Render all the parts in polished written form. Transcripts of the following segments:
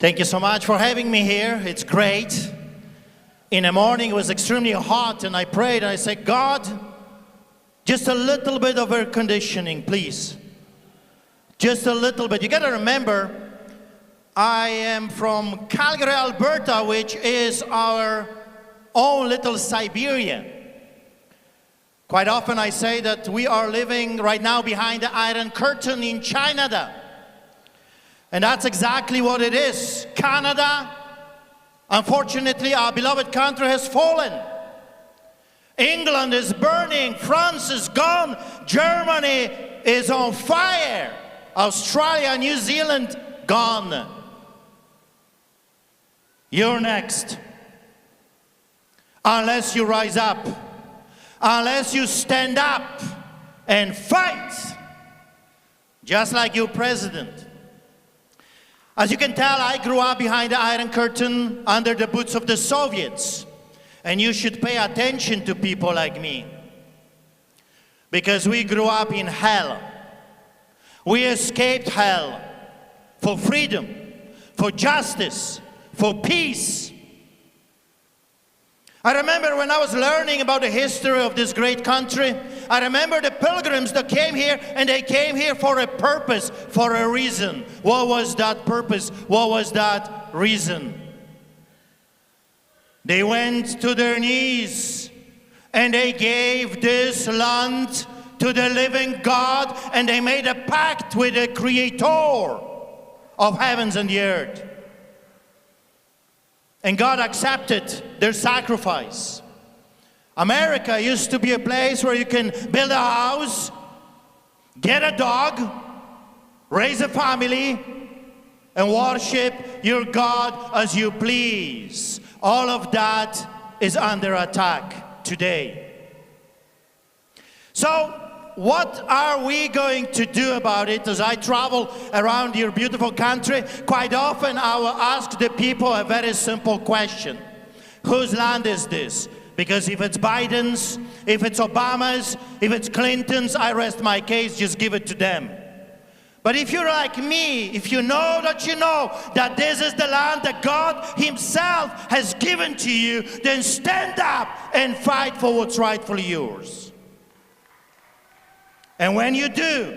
Thank you so much for having me here. It's great. In the morning, it was extremely hot, and I prayed, and I said, God, just a little bit of air conditioning, please. Just a little bit. You got to remember, I am from Calgary, Alberta, which is our own little Siberia. Quite often I say that we are living right now behind the Iron Curtain in Canada. And that's exactly what it is. Canada, unfortunately, our beloved country has fallen. England is burning, France is gone, Germany is on fire, Australia, New Zealand, gone. You're next. Unless you rise up, unless you stand up and fight, just like your president. As you can tell, I grew up behind the Iron Curtain under the boots of the Soviets. And you should pay attention to people like me. Because we grew up in hell. We escaped hell for freedom, for justice, for peace. I remember when I was learning about the history of this great country, I remember the pilgrims that came here, and they came here for a purpose, for a reason. What was that purpose? What was that reason? They went to their knees, and they gave this land to the living God, and they made a pact with the Creator of heavens and the earth. And God accepted their sacrifice. America used to be a place where you can build a house, get a dog, raise a family, and worship your God as you please. All of that is under attack today. So, what are we going to do about it? As I travel around your beautiful country, quite often I will ask the people a very simple question. Whose land is this? Because if it's Biden's, if it's Obama's, if it's Clinton's, I rest my case, just give it to them. But if you're like me, if you know that this is the land that God Himself has given to you, then stand up and fight for what's rightfully yours. And when you do,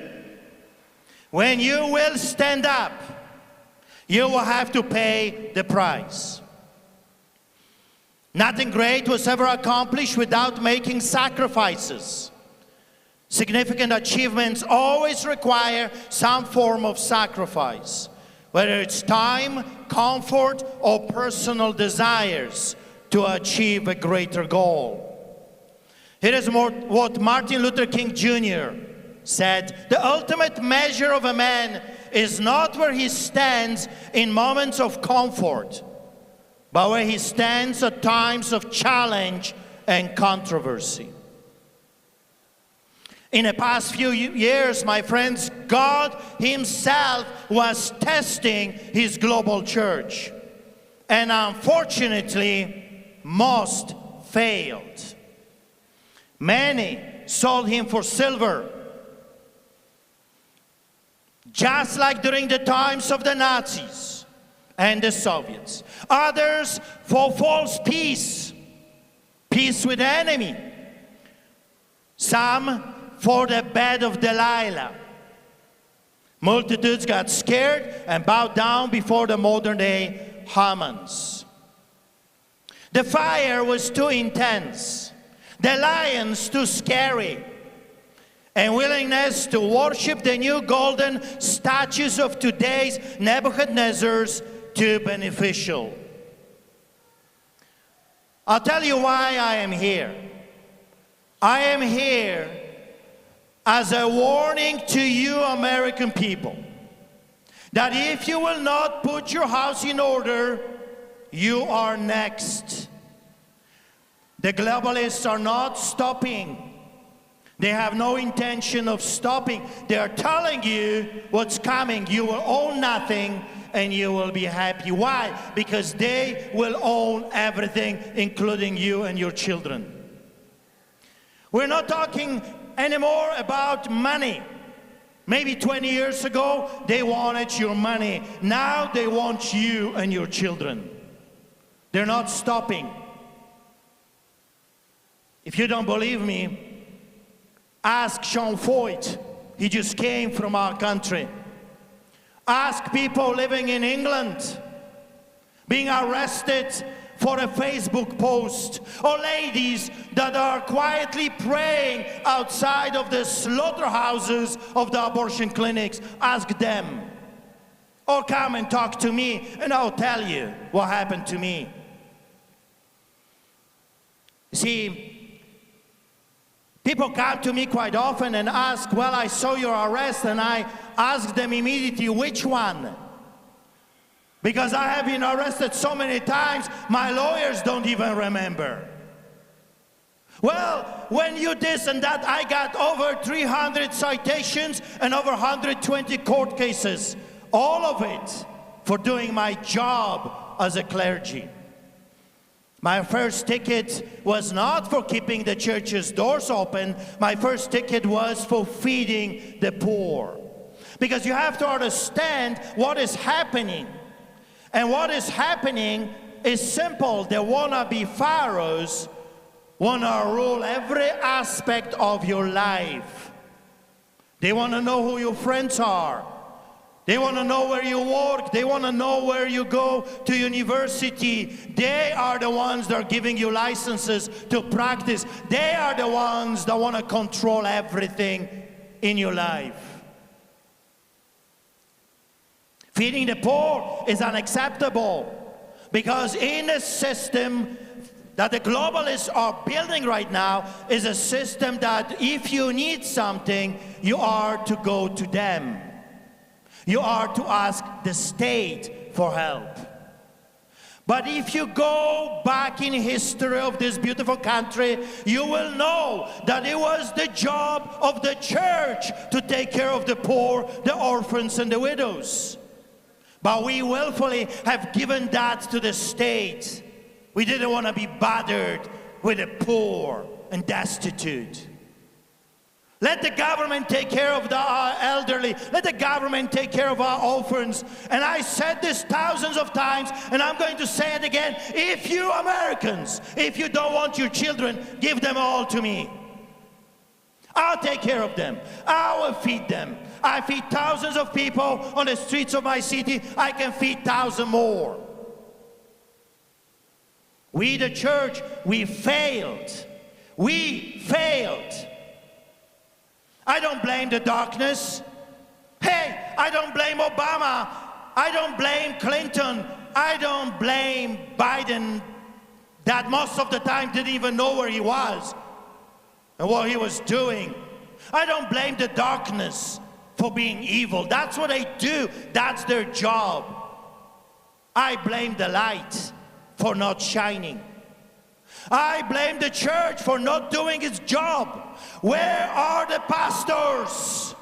when you will stand up, you will have to pay the price. Nothing great was ever accomplished without making sacrifices. Significant achievements always require some form of sacrifice, whether it's time, comfort, or personal desires to achieve a greater goal. Here is what Martin Luther King Jr. said: the ultimate measure of a man is not where he stands in moments of comfort, but where he stands at times of challenge and controversy. In the past few years, my friends, God Himself was testing His global church. And unfortunately, most failed. Many sold Him for silver, just like during the times of the Nazis and the Soviets. Others for false peace, peace with the enemy. Some for the bed of Delilah. Multitudes got scared and bowed down before the modern-day Hamans. The fire was too intense, the lions too scary, and willingness to worship the new golden statues of today's Nebuchadnezzars too beneficial. I'll tell you why I am here. I am here as a warning to you American people, that if you will not put your house in order, you are next. The globalists are not stopping. They have no intention of stopping. They are telling you what's coming. You will own nothing and you will be happy. Why? Because they will own everything, including you and your children. We're not talking anymore about money. Maybe 20 years ago, they wanted your money. Now they want you and your children. They're not stopping. If you don't believe me, ask Sean Foyt. He just came from our country. Ask people living in England, being arrested for a Facebook post, or ladies that are quietly praying outside of the slaughterhouses of the abortion clinics. Ask them. Or come and talk to me, and I'll tell you what happened to me. See, people come to me quite often and ask, well, I saw your arrest, and I ask them immediately, which one? Because I have been arrested so many times, my lawyers don't even remember. Well, when you this and that, I got over 300 citations and over 120 court cases. All of it for doing my job as a clergy. My first ticket was not for keeping the church's doors open. My first ticket was for feeding the poor. Because you have to understand what is happening. And what is happening is simple. The wannabe pharaohs want to rule every aspect of your life. They want to know who your friends are. They want to know where you work. They want to know where you go to university. They are the ones that are giving you licenses to practice. They are the ones that want to control everything in your life. Feeding the poor is unacceptable because in a system that the globalists are building right now is a system that if you need something, you are to go to them. You are to ask the state for help. But if you go back in history of this beautiful country, you will know that it was the job of the church to take care of the poor, the orphans, and the widows. But we willfully have given that to the state. We didn't want to be bothered with the poor and destitute. Let the government take care of the elderly. Let the government take care of our orphans. And I said this thousands of times, and I'm going to say it again. If you Americans, if you don't want your children, give them all to me. I'll take care of them. I will feed them. I feed thousands of people on the streets of my city. I can feed thousands more. We, the church, we failed. We failed. I don't blame the darkness. Hey, I don't blame Obama. I don't blame Clinton. I don't blame Biden that most of the time didn't even know where he was and what he was doing. I don't blame the darkness for being evil. That's what they do. That's their job. I blame the light for not shining. I blame the church for not doing its job. Where are the pastors?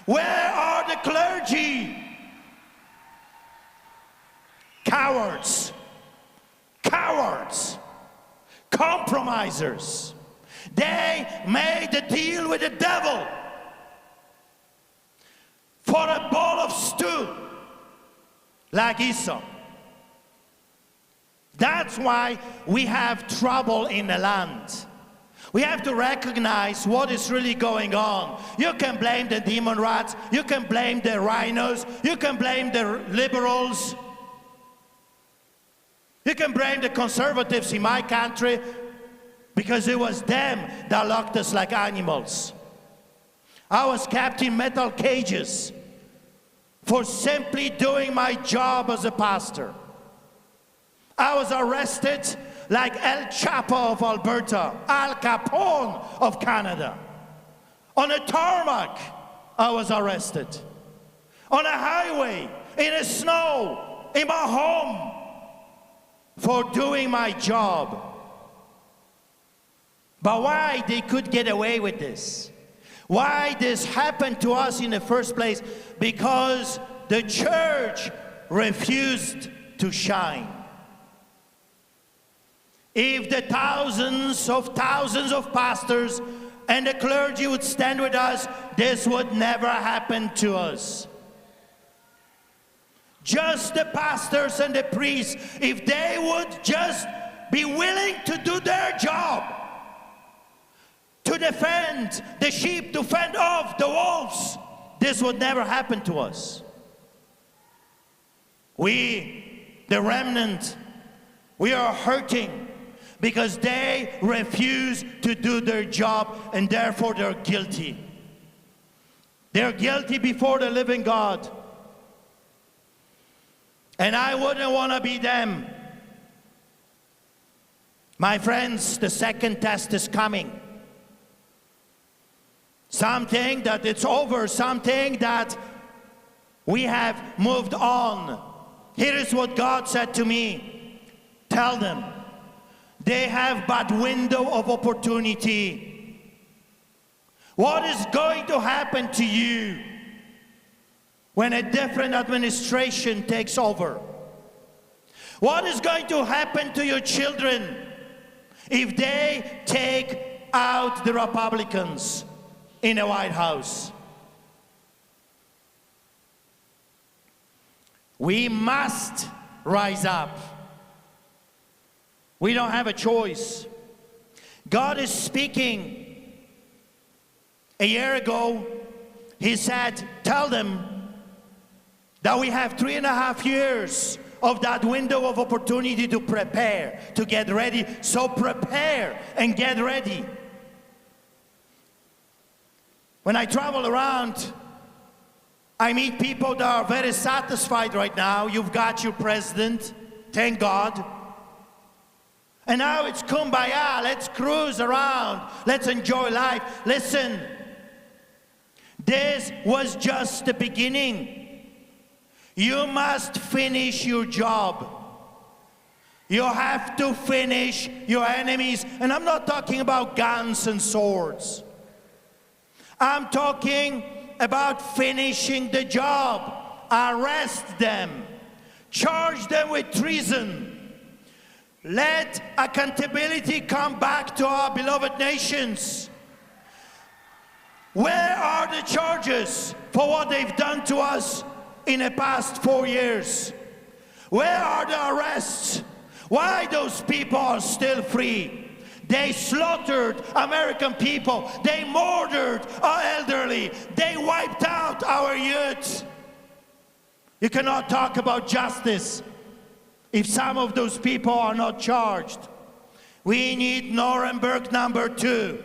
Where are the clergy? Cowards. Cowards. Compromisers. They made a deal with the devil for a bowl of stew, like Esau. That's why we have trouble in the land. We have to recognize what is really going on. You can blame the demon rats, you can blame the rhinos, you can blame the liberals, you can blame the conservatives in my country, because it was them that locked us like animals. I was kept in metal cages for simply doing my job as a pastor. I was arrested like El Chapo of Alberta, Al Capone of Canada. On a tarmac, I was arrested. On a highway, in the snow, in my home, for doing my job. But why they could get away with this? Why this happened to us in the first place? Because the church refused to shine. If the thousands of pastors and the clergy would stand with us, this would never happen to us. Just the pastors and the priests, if they would just be willing to do their job, to defend the sheep, to fend off the wolves, this would never happen to us. We, the remnant, we are hurting because they refuse to do their job, and therefore they're guilty. They're guilty before the living God. And I wouldn't want to be them. My friends, the second test is coming. Something that it's over, something that we have moved on. Here is what God said to me. Tell them, they have but window of opportunity. What is going to happen to you when a different administration takes over? What is going to happen to your children if they take out the Republicans in the White House? We must rise up. We don't have a choice. God is speaking. A year ago, He said, tell them that we have 3.5 years of that window of opportunity to prepare, to get ready. So prepare and get ready. When I travel around, I meet people that are very satisfied right now. You've got your president, thank God. And now it's kumbaya, let's cruise around, let's enjoy life. Listen, this was just the beginning. You must finish your job. You have to finish your enemies. And I'm not talking about guns and swords. I'm talking about finishing the job. Arrest them. Charge them with treason. Let accountability come back to our beloved nations. Where are the charges for what they've done to us in the past 4 years? Where are the arrests? Why those people are still free? They slaughtered American people. They murdered our elderly. They wiped out our youth. You cannot talk about justice if some of those people are not charged. We need Nuremberg number 2.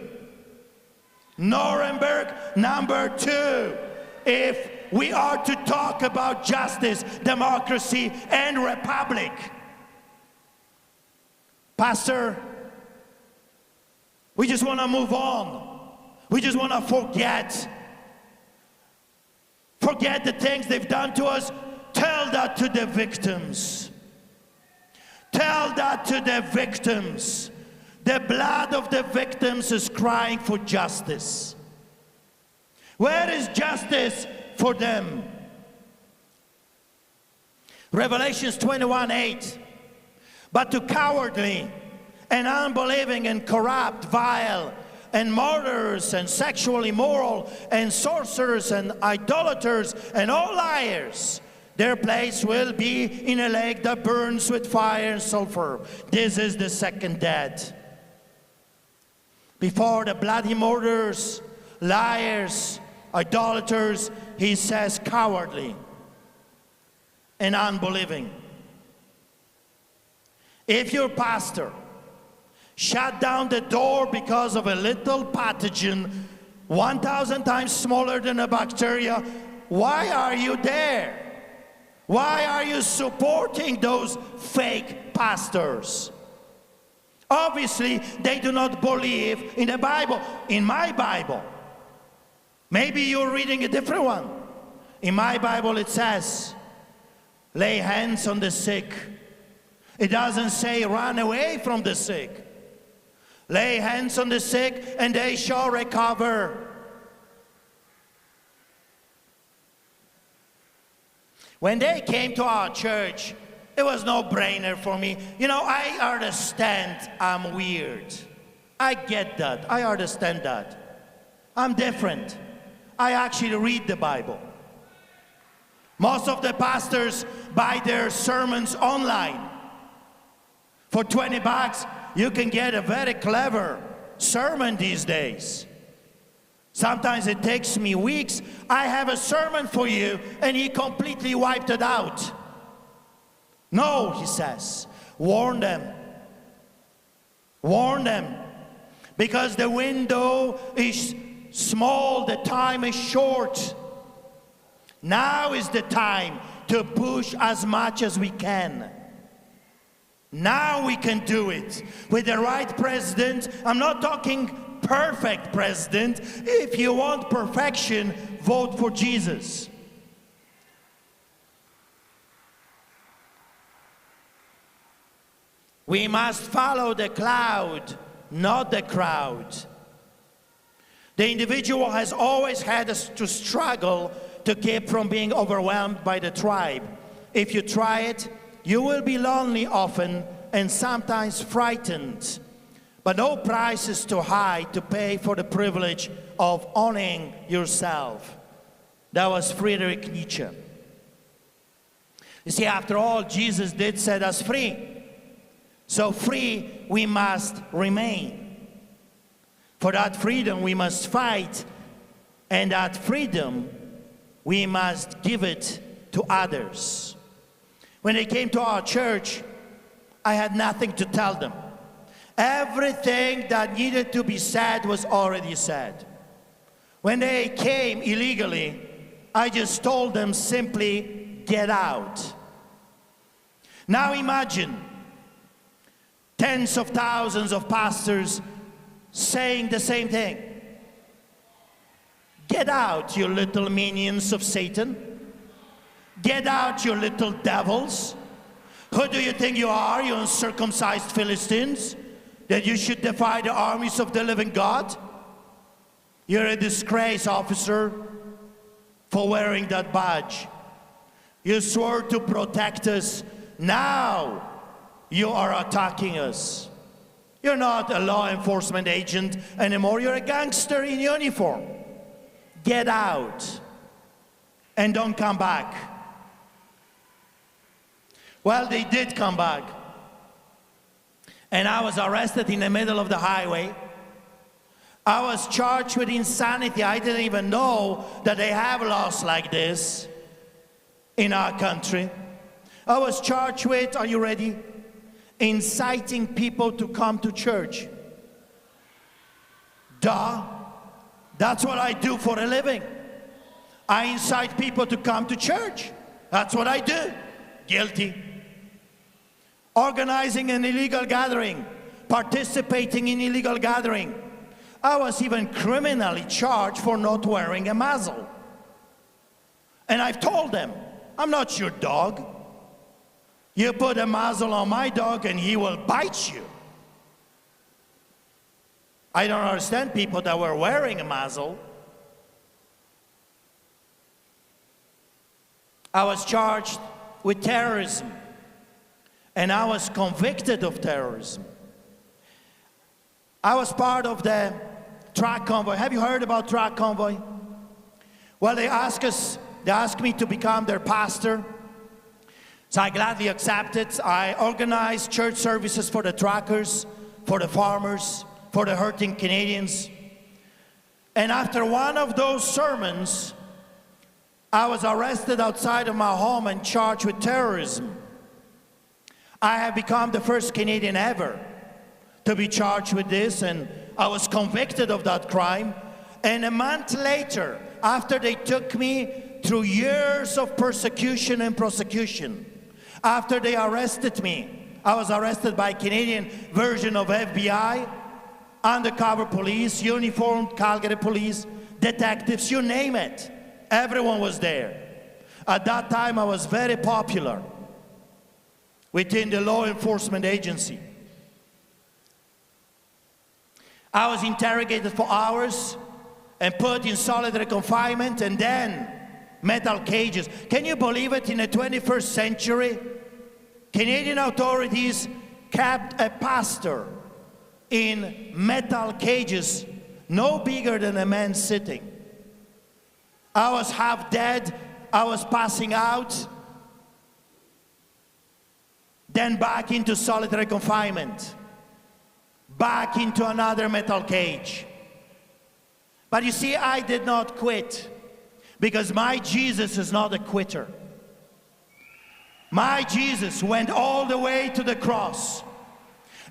Nuremberg number 2. If we are to talk about justice, democracy, and republic. Pastor, we just want to move on. We just want to forget. Forget the things they've done to us. Tell that to the victims. Tell that to the victims. The blood of the victims is crying for justice. Where is justice for them? Revelations 21:8. But to cowardly and unbelieving and corrupt, vile, and murderers, and sexually immoral, and sorcerers, and idolaters, and all liars, their place will be in a lake that burns with fire and sulfur. This is the second death. Before the bloody murderers, liars, idolaters, he says cowardly and unbelieving. If your pastor shut down the door because of a little pathogen 1,000 times smaller than a bacteria, why are you there? Why are you supporting those fake pastors? Obviously, they do not believe in the Bible. In my Bible, maybe you're reading a different one. In my Bible it says, lay hands on the sick. It doesn't say run away from the sick. Lay hands on the sick and they shall recover. When they came to our church, it was no brainer for me. You know, I understand I'm weird. I get that. I understand that. I'm different. I actually read the Bible. Most of the pastors buy their sermons online. For $20, you can get a very clever sermon these days. Sometimes it takes me weeks. I have a sermon for you, and he completely wiped it out. No, he says, warn them. Warn them. Because the window is small, the time is short. Now is the time to push as much as we can. Now we can do it. With the right president, I'm not talking perfect president. If you want perfection, vote for Jesus. We must follow the cloud, not the crowd. The individual has always had to struggle to keep from being overwhelmed by the tribe. If you try it, you will be lonely often and sometimes frightened. But no price is too high to pay for the privilege of owning yourself. That was Friedrich Nietzsche. You see, after all, Jesus did set us free. So free we must remain. For that freedom we must fight, and that freedom we must give it to others. When they came to our church, I had nothing to tell them. Everything that needed to be said was already said. When they came illegally, I just told them simply, get out. Now imagine tens of thousands of pastors saying the same thing. Get out, you little minions of Satan. Get out, you little devils. Who do you think you are, you uncircumcised Philistines, that you should defy the armies of the living God? You're a disgrace, officer, for wearing that badge. You swore to protect us. Now you are attacking us. You're not a law enforcement agent anymore. You're a gangster in uniform. Get out and don't come back. Well, they did come back. And I was arrested in the middle of the highway. I was charged with insanity. I didn't even know that they have laws like this in our country. I was charged with, are you ready? Inciting people to come to church. Duh. That's what I do for a living. I incite people to come to church. That's what I do. Guilty. Organizing an illegal gathering, participating in illegal gathering. I was even criminally charged for not wearing a muzzle. And I've told them, I'm not your dog. You put a muzzle on my dog and he will bite you. I don't understand people that were wearing a muzzle. I was charged with terrorism. And I was convicted of terrorism. I was part of the truck convoy. Have you heard about truck convoy? Well, they asked me to become their pastor. So I gladly accepted. I organized church services for the truckers, for the farmers, for the hurting Canadians. And after one of those sermons, I was arrested outside of my home and charged with terrorism. I have become the first Canadian ever to be charged with this, and I was convicted of that crime. And a month later, after they took me through years of persecution and prosecution, after they arrested me, I was arrested by Canadian version of FBI, undercover police, uniformed Calgary police, detectives, you name it. Everyone was there. At that time, I was very popular within the law enforcement agency. I was interrogated for hours and put in solitary confinement and then metal cages. Can you believe it? In the 21st century, Canadian authorities kept a pastor in metal cages no bigger than a man sitting. I was half dead, I was passing out, then back into solitary confinement, back into another metal cage. But you see, I did not quit, because my Jesus is not a quitter. My Jesus went all the way to the cross.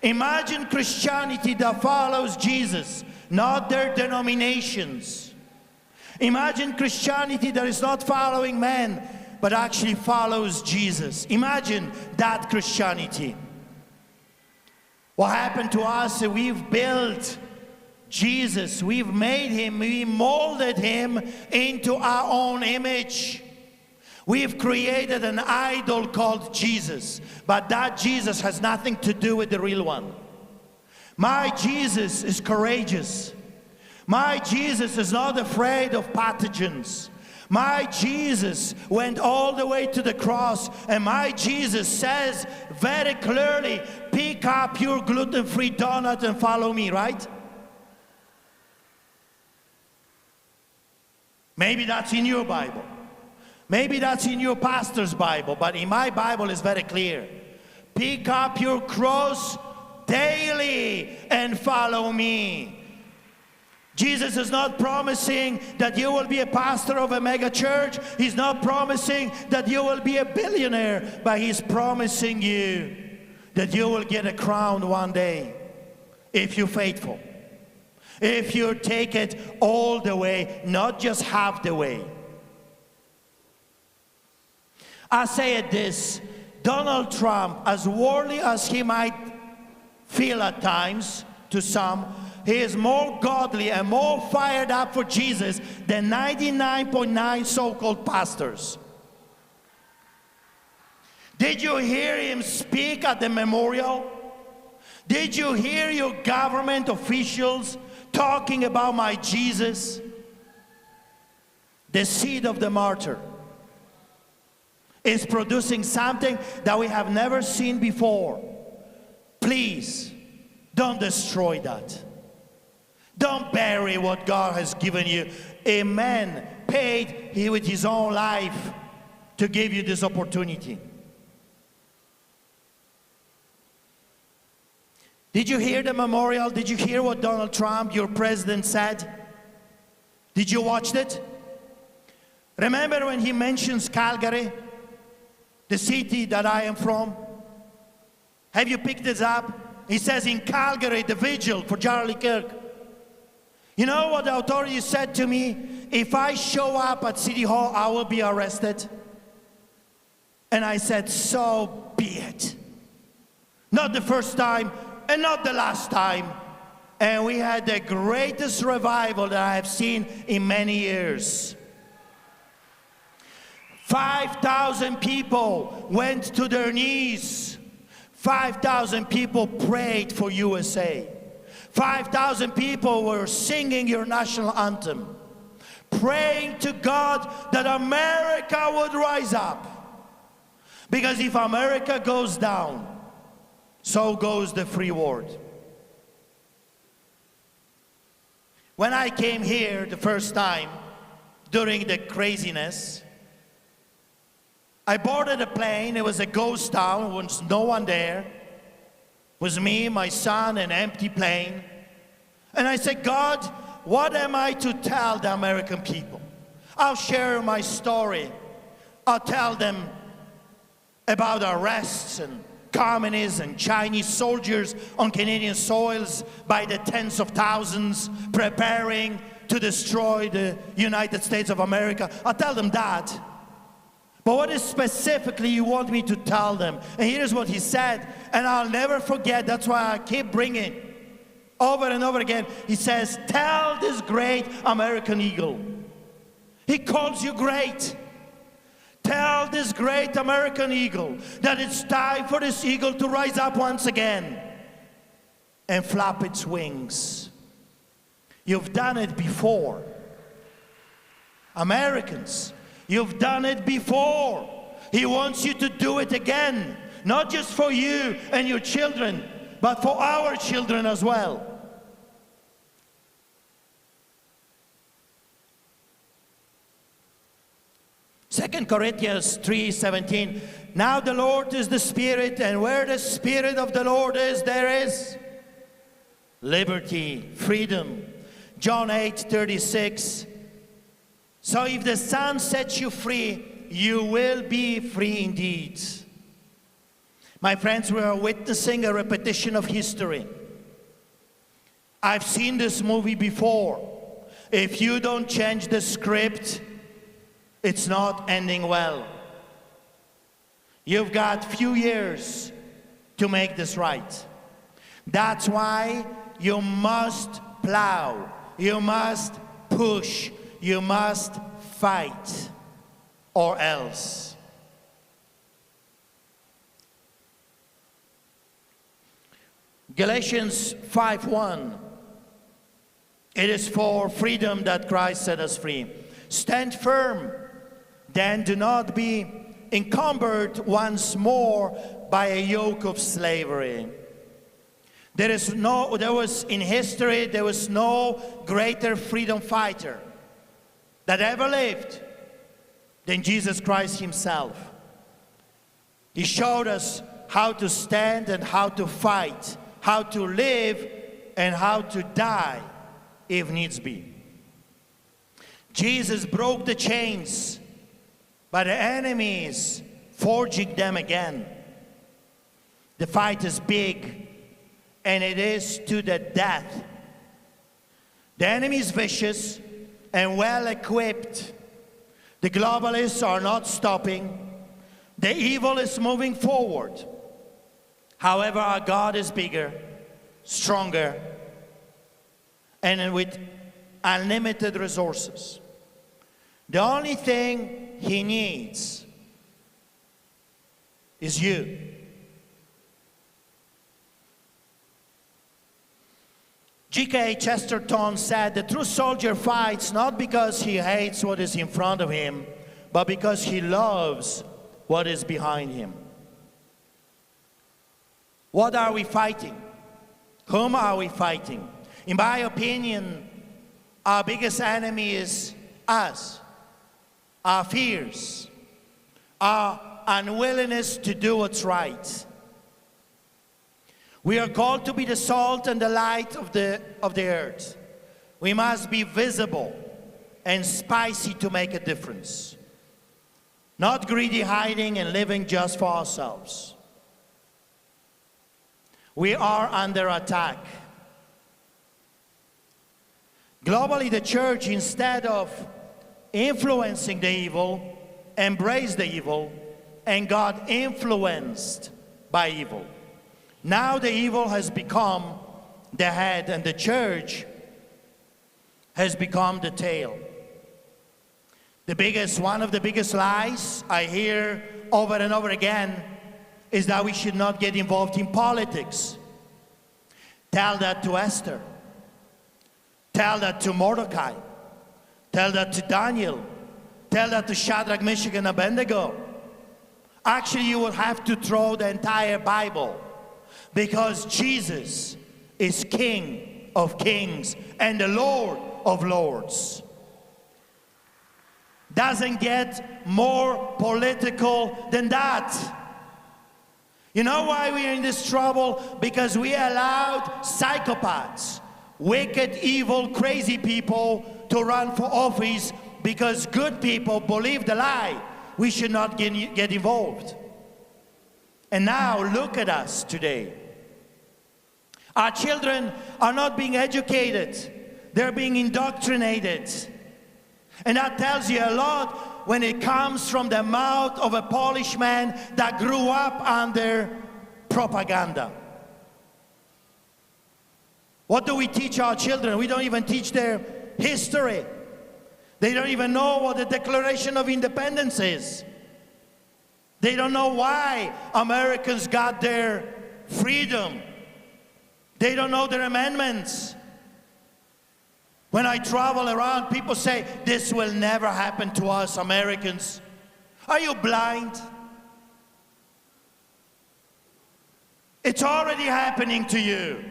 Imagine Christianity that follows Jesus, not their denominations. Imagine Christianity that is not following man, but actually follows Jesus. Imagine that Christianity. What happened to us, we've built Jesus, we've made him, we molded him into our own image. We've created an idol called Jesus, but that Jesus has nothing to do with the real one. My Jesus is courageous. My Jesus is not afraid of pathogens. My Jesus went all the way to the cross, and my Jesus says very clearly, pick up your gluten-free donut and follow me, right? Maybe that's in your Bible. Maybe that's in your pastor's Bible, but in my Bible it's very clear. Pick up your cross daily and follow me. Jesus is not promising that you will be a pastor of a mega church. He's not promising that you will be a billionaire, but he's promising you that you will get a crown one day if you're faithful. If you take it all the way, not just half the way. I say it this, Donald Trump, as worldly as he might feel at times to some, he is more godly and more fired up for Jesus than 99.9 so-called pastors. Did you hear him speak at the memorial? Did you hear your government officials talking about my Jesus? The seed of the martyr is producing something that we have never seen before. Please, don't destroy that. Don't bury what God has given you. A man paid with his own life to give you this opportunity. Did you hear the memorial? Did you hear what Donald Trump, your president, said? Did you watch it? Remember when he mentions Calgary, the city that I am from? Have you picked this up? He says in Calgary, the vigil for Charlie Kirk. You know what the authorities said to me? If I show up at City Hall, I will be arrested. And I said, so be it. Not the first time and not the last time. And we had the greatest revival that I have seen in many years. 5,000 people went to their knees. 5,000 people prayed for USA. 5,000 people were singing your national anthem, praying to God that America would rise up. Because if America goes down, so goes the free world. When I came here the first time, during the craziness, I boarded a plane. It was a ghost town. There was no one there. It was me, my son, an empty plane. And I said, God, what am I to tell the American people? I'll share my story. I'll tell them about arrests and communists and Chinese soldiers on Canadian soils by the tens of thousands preparing to destroy the United States of America. I'll tell them that. But what is specifically you want me to tell them? And here's what he said, and I'll never forget. That's why I keep bringing over and over again. He says, tell this great American eagle. He calls you great. Tell this great American eagle that it's time for this eagle to rise up once again and flap its wings. You've done it before. Americans, you've done it before. He wants you to do it again. Not just for you and your children, but for our children as well. 2 Corinthians 3:17. Now the Lord is the Spirit, and where the Spirit of the Lord is, there is liberty, freedom. John 8:36. So if the Son sets you free, you will be free indeed. My friends, we are witnessing a repetition of history. I've seen this movie before. If you don't change the script, it's not ending well. You've got few years to make this right. That's why you must plow, you must push, you must fight, or else. Galatians 5:1. It is for freedom that Christ set us free. Stand firm, then do not be encumbered once more by a yoke of slavery. There was in history, there was no greater freedom fighter that ever lived than Jesus Christ himself. He showed us how to stand and how to fight, how to live and how to die if needs be. Jesus broke the chains, but the enemy is forging them again. The fight is big, and it is to the death. The enemy is vicious and well equipped. The globalists are not stopping. The evil is moving forward. However, our God is bigger, stronger, and with unlimited resources. The only thing he needs is you. G.K. Chesterton said, the true soldier fights not because he hates what is in front of him, but because he loves what is behind him. What are we fighting? Whom are we fighting? In my opinion, our biggest enemy is us, our fears, our unwillingness to do what's right. We are called to be the salt and the light of the earth. We must be visible and spicy to make a difference. Not greedy, hiding, and living just for ourselves. We are under attack. Globally, the church, instead of influencing the evil, embraced the evil and got influenced by evil. Now the evil has become the head and the church has become the tail. One of the biggest lies I hear over and over again is that we should not get involved in politics. Tell that to Esther. Tell that to Mordecai. Tell that to Daniel. Tell that to Shadrach, Meshach, and Abednego. Actually, you will have to throw the entire Bible, because Jesus is King of Kings and the Lord of Lords. Doesn't get more political than that. You know why we are in this trouble? Because we allowed psychopaths, wicked, evil, crazy people to run for office because good people believe the lie. We should not get involved. And now look at us today. Our children are not being educated. They're being indoctrinated. And that tells you a lot when it comes from the mouth of a Polish man that grew up under propaganda. What do we teach our children? We don't even teach their history. They don't even know what the Declaration of Independence is. They don't know why Americans got their freedom. They don't know their amendments. When I travel around, people say, this will never happen to us Americans. Are you blind? It's already happening to you.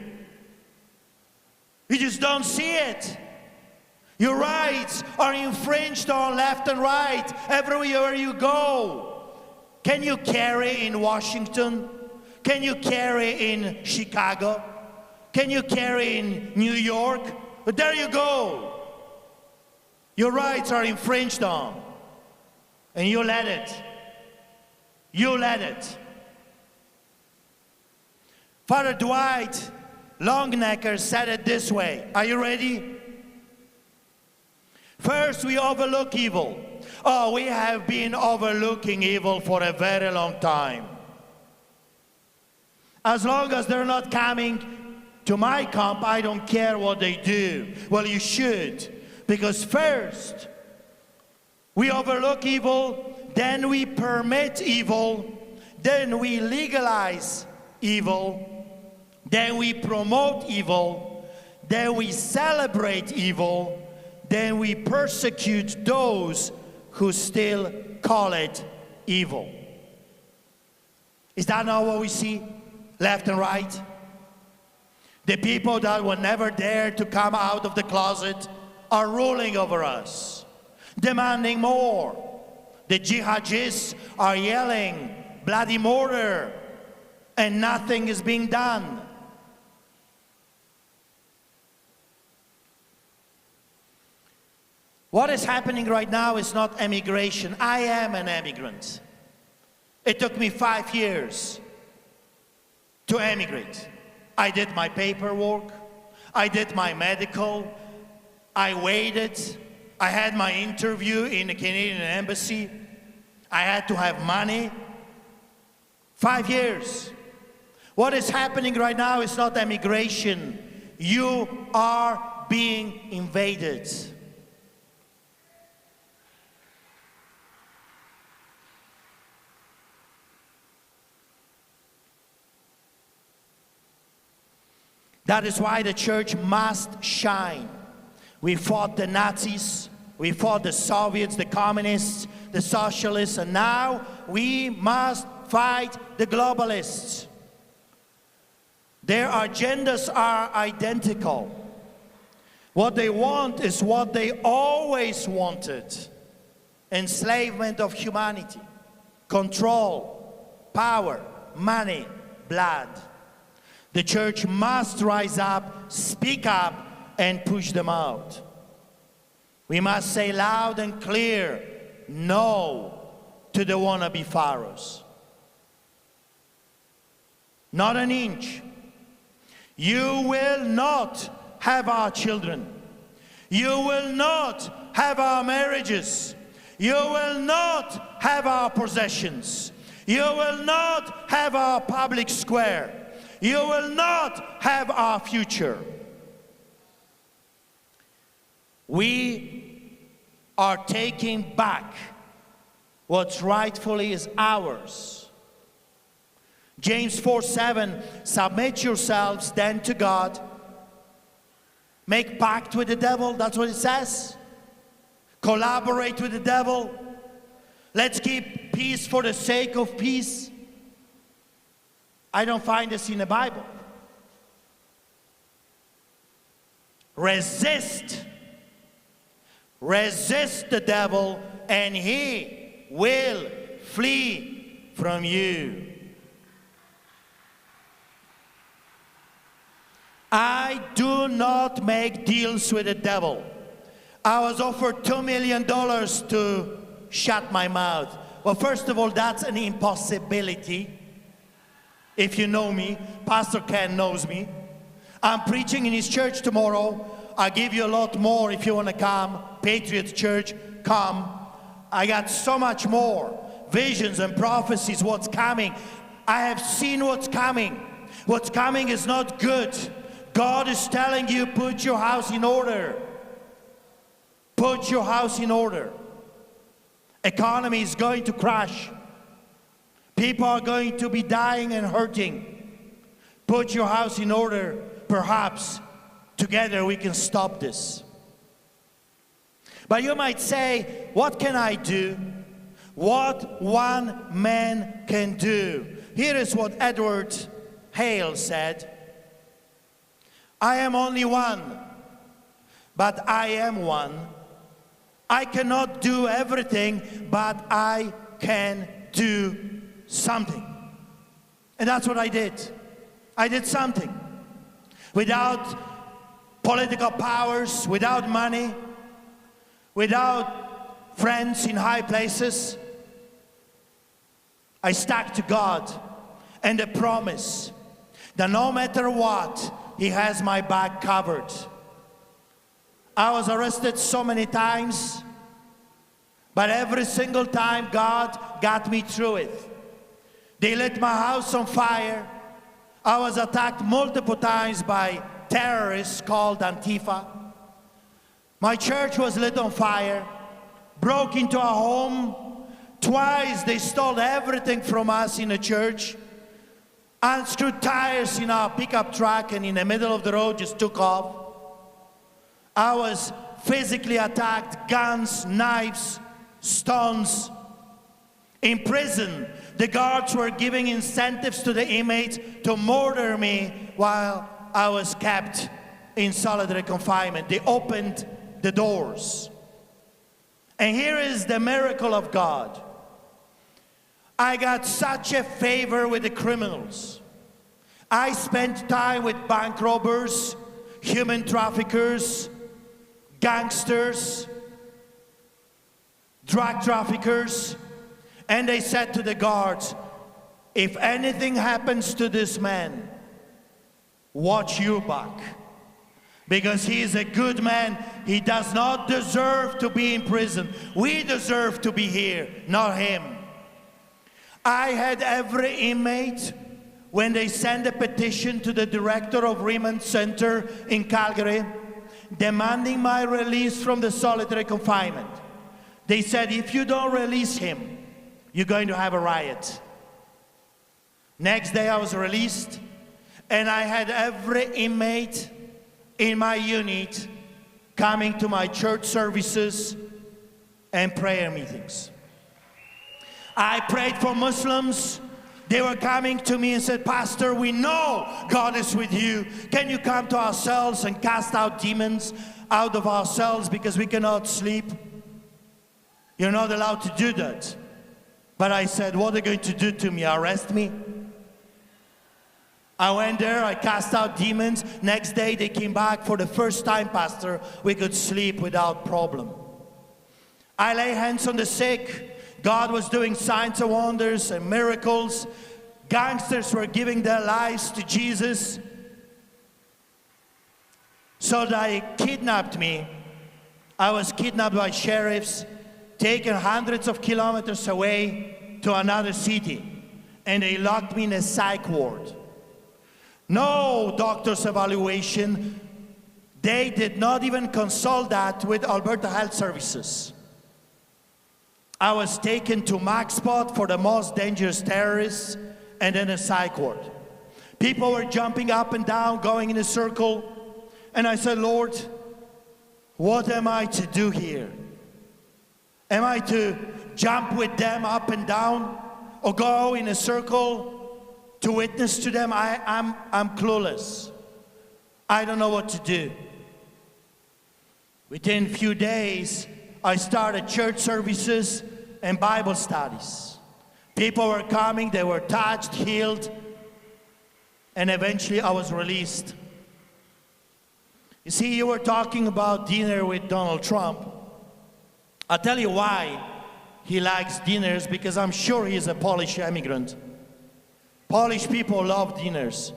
You just don't see it. Your rights are infringed on left and right, everywhere you go. Can you carry in Washington? Can you carry in Chicago? Can you carry in New York? But there you go. Your rights are infringed on. And you let it. You let it. Father Dwight Longnecker said it this way. Are you ready? First, we overlook evil. Oh, we have been overlooking evil for a very long time. As long as they're not coming to my camp, I don't care what they do. Well, you should. Because first, we overlook evil, then we permit evil, then we legalize evil, then we promote evil, then we celebrate evil, then we persecute those who still call it evil. Is that not what we see, left and right? The people that will never dare to come out of the closet are ruling over us, demanding more. The jihadists are yelling, bloody murder, and nothing is being done. What is happening right now is not emigration. I am an immigrant. It took me 5 years to emigrate. I did my paperwork, I did my medical, I waited, I had my interview in the Canadian Embassy, I had to have money. 5 years. What is happening right now is not emigration. You are being invaded. That is why the church must shine. We fought the Nazis, we fought the Soviets, the communists, the socialists, and now we must fight the globalists. Their agendas are identical. What they want is what they always wanted: enslavement of humanity, control, power, money, blood. The church must rise up, speak up, and push them out. We must say loud and clear, no to the wannabe pharaohs. Not an inch. You will not have our children. You will not have our marriages. You will not have our possessions. You will not have our public square. You will not have our future. We are taking back what rightfully is ours. James 4:7, submit yourselves then to God. Make pact with the devil, that's what it says. Collaborate with the devil. Let's keep peace for the sake of peace. I don't find this in the Bible. Resist. Resist the devil and he will flee from you. I do not make deals with the devil. I was offered $2 million to shut my mouth. Well, first of all, that's an impossibility. If you know me, Pastor Ken knows me. I'm preaching in his church tomorrow. I'll give you a lot more if you want to come. Patriot Church, come. I got so much more. Visions and prophecies, what's coming. I have seen what's coming. What's coming is not good. God is telling you, put your house in order. Put your house in order. Economy is going to crash. People are going to be dying and hurting. Put your house in order. Perhaps together we can stop this. But you might say, what can I do? What one man can do. Here is what Edward Hale said. I am only one, but I am one. I cannot do everything, but I can do something. And that's what I did. I did something. Without political powers, without money, without friends in high places, I stuck to God and the promise that no matter what, He has my back covered. I was arrested so many times, but every single time God got me through it. They lit my house on fire. I was attacked multiple times by terrorists called Antifa. My church was lit on fire, broke into our home. Twice they stole everything from us in the church, unscrewed tires in our pickup truck, and in the middle of the road just took off. I was physically attacked, guns, knives, stones. In prison, the guards were giving incentives to the inmates to murder me while I was kept in solitary confinement. They opened the doors. And here is the miracle of God. I got such a favor with the criminals. I spent time with bank robbers, human traffickers, gangsters, drug traffickers, and they said to the guards, if anything happens to this man, watch your back, because he is a good man. He does not deserve to be in prison. We deserve to be here, not him. I had every inmate, when they sent a petition to the director of Remand Center in Calgary, demanding my release from the solitary confinement. They said, if you don't release him, you're going to have a riot. Next day I was released, and I had every inmate in my unit coming to my church services and prayer meetings. I prayed for Muslims. They were coming to me and said, Pastor, we know God is with you. Can you come to our cells and cast out demons out of our cells because we cannot sleep? You're not allowed to do that. But I said, what are they going to do to me? Arrest me? I went there, I cast out demons. Next day they came back. For the first time, Pastor, we could sleep without problem. I lay hands on the sick. God was doing signs and wonders and miracles. Gangsters were giving their lives to Jesus. So they kidnapped me. I was kidnapped by sheriffs, taken hundreds of kilometers away to another city, and they locked me in a psych ward. No doctor's evaluation. They did not even consult that with Alberta Health Services. I was taken to MaxPot for the most dangerous terrorists, and then a psych ward. People were jumping up and down, going in a circle, and I said, Lord, what am I to do here? Am I to jump with them up and down, or go in a circle to witness to them? I'm clueless. I don't know what to do. Within a few days, I started church services and Bible studies. People were coming, they were touched, healed, and eventually I was released. You see, you were talking about dinner with Donald Trump. I'll tell you why he likes dinners, because I'm sure he's a Polish immigrant. Polish people love dinners.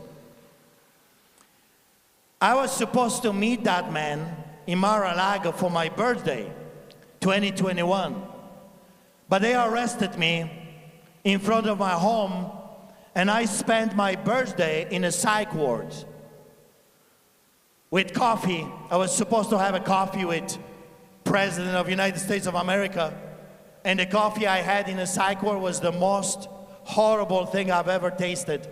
I was supposed to meet that man in Mar-a-Lago for my birthday, 2021. But they arrested me in front of my home, and I spent my birthday in a psych ward with coffee. I was supposed to have a coffee with President of the United States of America, and the coffee I had in a psych ward was the most horrible thing I've ever tasted.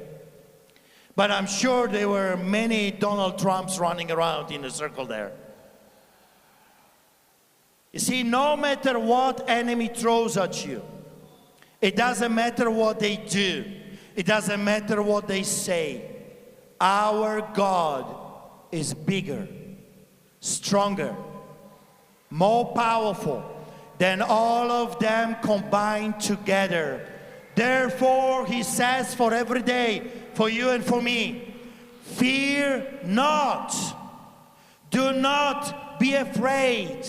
But I'm sure there were many Donald Trumps running around in a circle there. You see, no matter what enemy throws at you, it doesn't matter what they do, it doesn't matter what they say, our God is bigger. stronger, more powerful than all of them combined together. Therefore, he says for every day, for you and for me, fear not. Do not be afraid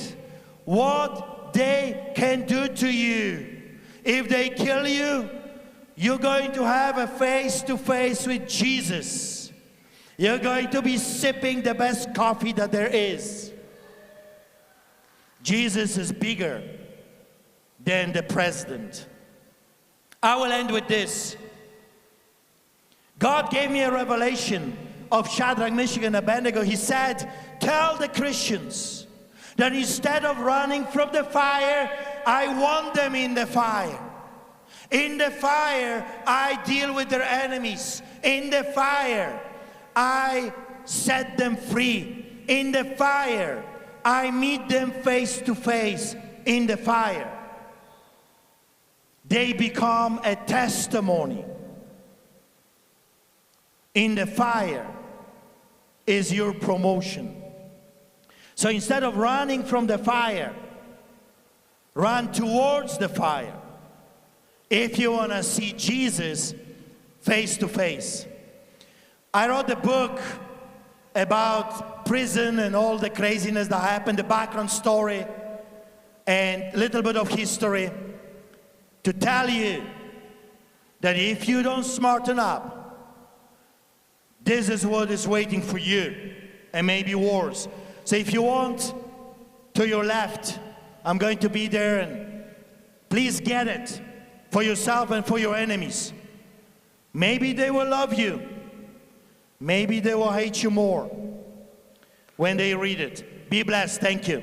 what they can do to you. If they kill you, you're going to have a face-to-face with Jesus. You're going to be sipping the best coffee that there is. Jesus is bigger than the president. I will end with this. God gave me a revelation of Shadrach, Meshach, and Abednego. He said, tell the Christians that instead of running from the fire, I want them in the fire. In the fire, I deal with their enemies. In the fire, I set them free. In the fire, I meet them face to face. In the fire, they become a testimony. In the fire is your promotion. So instead of running from the fire, run towards the fire. If you want to see Jesus face to face. I wrote a book about prison and all the craziness that happened, the background story, and a little bit of history, to tell you that if you don't smarten up, this is what is waiting for you, and maybe worse. So if you want, to your left, I'm going to be there, and please get it for yourself and for your enemies. Maybe they will love you. Maybe they will hate you more when they read it. Be blessed. Thank you.